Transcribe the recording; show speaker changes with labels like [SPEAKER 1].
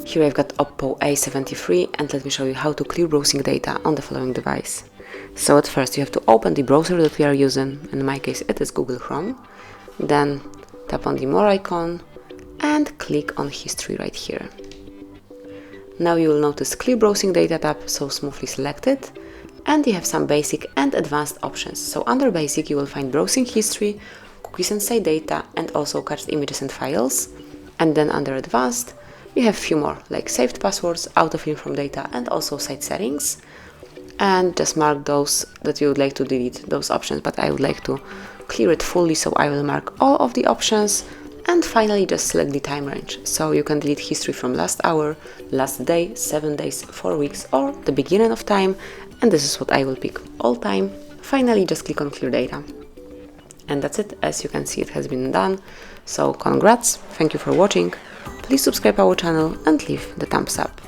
[SPEAKER 1] Here I've got OPPO A73 and let me show you how to clear browsing data on the following device. So at first you have to open the browser that we are using, in my case it is Google Chrome, then tap on the More icon and click on History right here. Now you will notice Clear Browsing Data tab, so smoothly select it, and you have some basic and advanced options. So under basic you will find browsing history, cookies and site data, and also cached images and files, and then under advanced you have few more, like saved passwords, autofill from data, and also site settings. And just mark those that you would like to delete, those options, but I would like to clear it fully, so I will mark all of the options. And finally just select the time range, so you can delete history from last hour, last day, 7 days, 4 weeks, or the beginning of time, and this is what I will pick, all time. Finally just click on clear data. And that's it. As you can see, it has been done. So congrats, thank you for watching. Please subscribe our channel and leave the thumbs up.